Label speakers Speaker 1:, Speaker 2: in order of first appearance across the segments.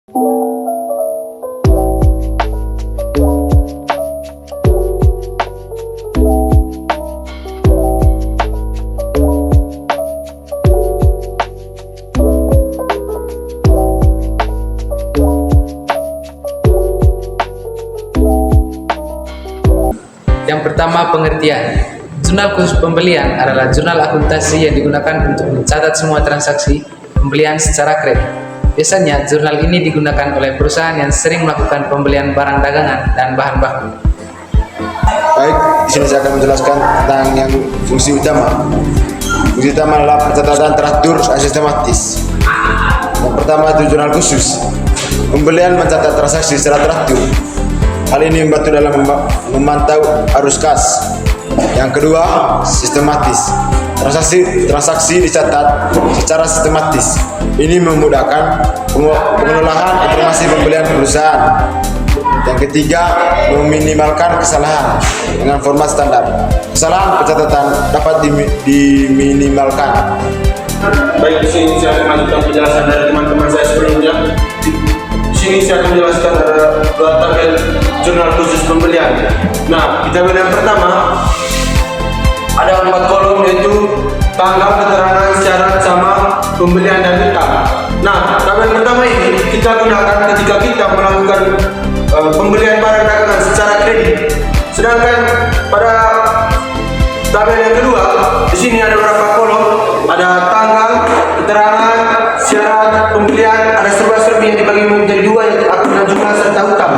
Speaker 1: Yang pertama, pengertian. Jurnal khusus pembelian adalah jurnal akuntansi yang digunakan untuk mencatat semua transaksi pembelian secara kredit. Biasanya, jurnal ini digunakan oleh perusahaan yang sering melakukan pembelian barang dagangan dan bahan baku.
Speaker 2: Baik, di sini saya akan menjelaskan tentang yang fungsi utama. Fungsi utama adalah pencatatan teratur dan sistematis. Yang pertama itu jurnal khusus. Pembelian mencatat transaksi secara teratur. Hal ini membantu dalam memantau arus kas. Yang kedua, sistematis. Transaksi dicatat secara sistematis. Ini memudahkan pengelolaan informasi pembelian perusahaan. Yang ketiga, meminimalkan kesalahan dengan format standar. Kesalahan pencatatan dapat diminimalkan.
Speaker 3: Baik, di sini saya akan lanjutkan penjelasan dari teman-teman saya sebelumnya. Di sini saya akan menjelaskan ada dua tabel jurnal khusus pembelian. Nah, di tabel yang pertama ada 4 kolom, yaitu tanggal, keterangan, syarat, sama pembelian dan hutang. Nah, tabel pertama ini kita gunakan ketika kita melakukan pembelian barang dagangan secara kredit. Sedangkan pada tabel yang kedua, di sini ada beberapa kolom, ada tanggal, keterangan, syarat, pembelian, ada serba-serbi yang dibagi menjadi dua, yaitu akun dan jumlah serta hutang.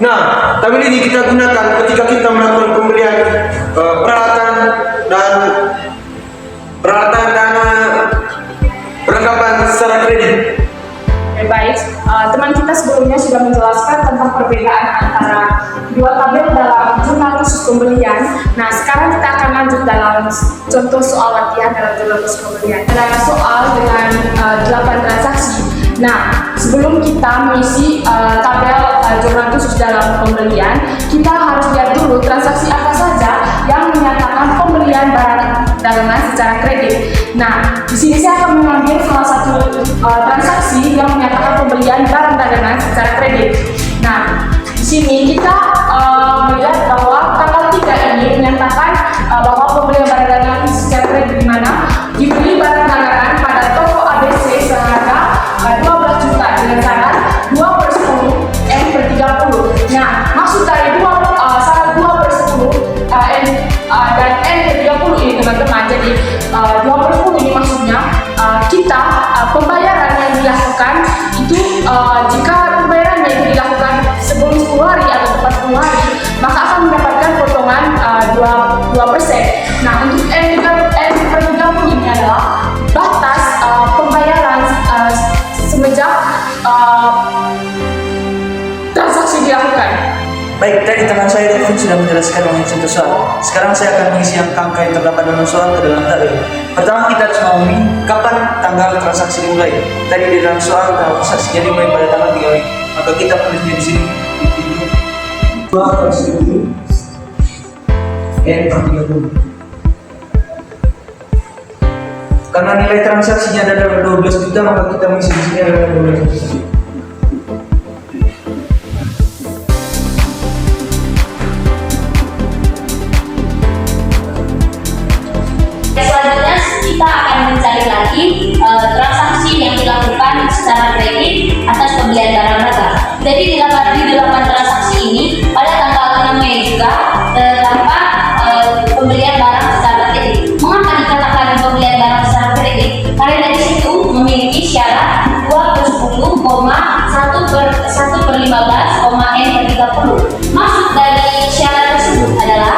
Speaker 3: Nah, tabel ini kita gunakan ketika kita melakukan pembelian peralatan dan perlengkapan secara kredit.
Speaker 4: Baik, teman kita sebelumnya sudah menjelaskan tentang perbedaan antara dua tabel dalam jurnal khusus pembelian. Nah, sekarang kita akan lanjut dalam contoh soal latihan dalam jurnal khusus pembelian. Ada soal dengan 8 transaksi. Nah, sebelum kita mengisi tabel jurnal khusus dalam pembelian, kita harus lihat dulu transaksi apa saja yang menyatakan pembelian barang dagangan secara kredit. Nah, di sini saya akan mengambil salah satu transaksi yang menyatakan pembelian barang dagangan secara kredit. Nah, di sini kita melihat bahwa tanggal 3 ini menyatakan bahwa pembelian barang dagangan secara kredit di mana dibeli barang dagangan pada toko ABC seharga 12 juta dengan syarat 2/10 N/30. Nah, maksud dari syarat 2/10 dan N/30 ini teman-teman. Jadi 2/10 ini maksudnya kita pembayaran yang dilakukan itu jika pembayaran yang dilakukan sebelum 10 hari atau tepat 10 hari, maka akan mendapatkan potongan 2%. Nah, untuk N/30 ini adalah batas pembayaran semenjak transaksi dilakukan.
Speaker 5: Baik, tadi teman saya Devin sudah menjelaskan mengenai contoh soal. Sekarang saya akan mengisi angka yang terdapat dalam soal ke dalam tabel. Pertama, kita harus memahami kapan tanggal transaksi dimulai. Tadi di dalam soal transaksinya dimulai pada tanggal 3 Mei. Maka kita tulisnya di sini. 2/10 N/30. Karena nilai transaksinya adalah 12 juta, maka kita mengisi di sini adalah 12 juta.
Speaker 6: Selanjutnya kita akan mencari lagi transaksi yang dilakukan secara kredit atas pembelian barang dagangan. Jadi di 8 transaksi ini pada tanggal 6 Mei juga terdapat pembelian barang secara kredit. Mengapa dikatakan pembelian barang secara kredit? Karena dari situ memiliki syarat 2/10,1/15, Maksud dari syarat tersebut adalah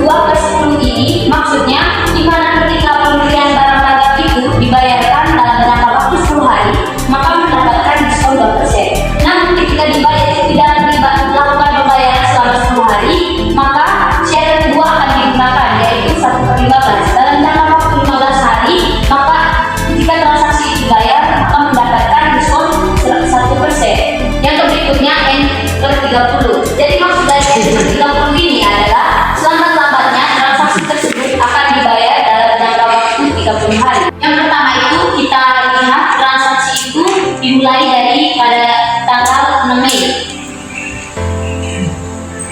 Speaker 6: 2/10 ini maksudnya di mana ketika pembelian barang dagangan itu dibayarkan dalam jangka waktu 10 hari, maka mendapatkan diskon 2%. Namun ketika tidak dilakukan pembayaran selama 10 hari, maka syarat kedua akan digunakan, yaitu 1/15. Dalam jangka waktu 15 hari, maka ketika transaksi dibayar akan mendapatkan diskon 1%. Yang berikutnya N/30. Jadi maksud dari N/30 ini adalah selambat-lambatnya transaksi tersebut akan dibayar dalam jangka waktu 30 hari. Yang pertama itu kita lihat transaksi itu dimulai dari pada tanggal 6 Mei.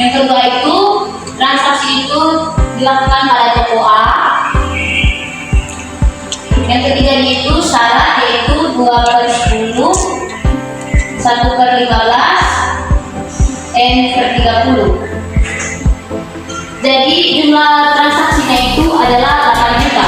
Speaker 6: Yang kedua itu, transaksi itu dilakukan pada toko A. Yang ketiga itu syarat, yaitu 2/10, 1/15, N/30. Jadi jumlah transaksinya itu adalah 8 juta.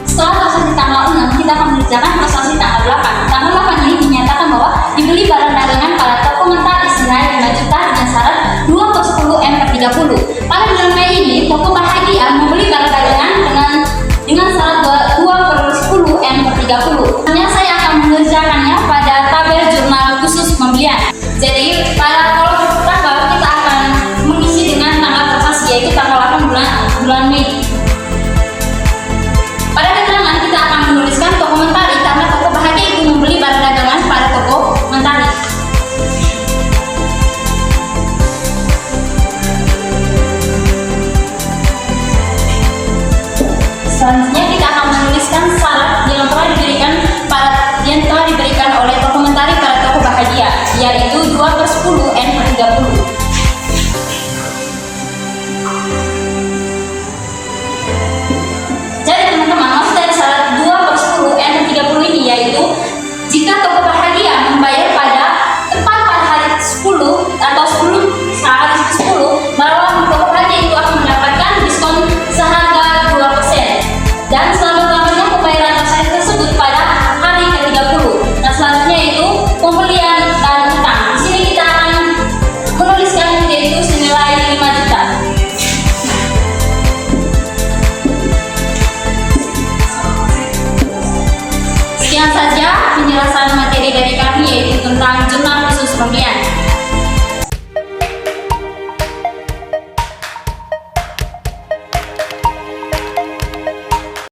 Speaker 6: Setelah transaksi tanggal 6, kita akan mengerjakan transaksi tanggal 8. Tanggal 8 ini dinyatakan bahwa dibeli barang dagangan pada toko mentari senilai 5 juta dengan syarat 2/10 M/30. Pada bulan Mei ini, toko Bahagia membeli barang dagangan dengan syarat 2/10 M/30. Hanya saya akan mengerjakannya pada tabel jurnal khusus pembelian. Jadi pada kolom tabel kita akan mengisi dengan tanggal transaksi, yaitu tanggal 8 bulan Mei. Pada keterangan kita akan menuliskan toko mentari karena toko Bahagia itu membeli barang dagangan pada toko mentari. Selanjutnya kita akan menuliskan syarat yang telah diberikan oleh toko mentari pada toko Bahagia, yaitu 2/10 N/30. Jadi teman-teman, maksud dari syarat 2/10 N/30 ini yaitu jika toko Bahagia membayar tepat pada hari 10 atau sebelum hari 10, bahwa toko Bahagia itu akan mendapatkan diskon seharga 2%. Dan selama-lamanya pembayaran transaksi tersebut pada hari ke-30. Nah, selanjutnya itu pembelian dan utang. Di sini kita akan menuliskan yaitu senilai 5 juta. Sekian saja penjelasan materi dari kami, yaitu tentang jurnal khusus pembelian.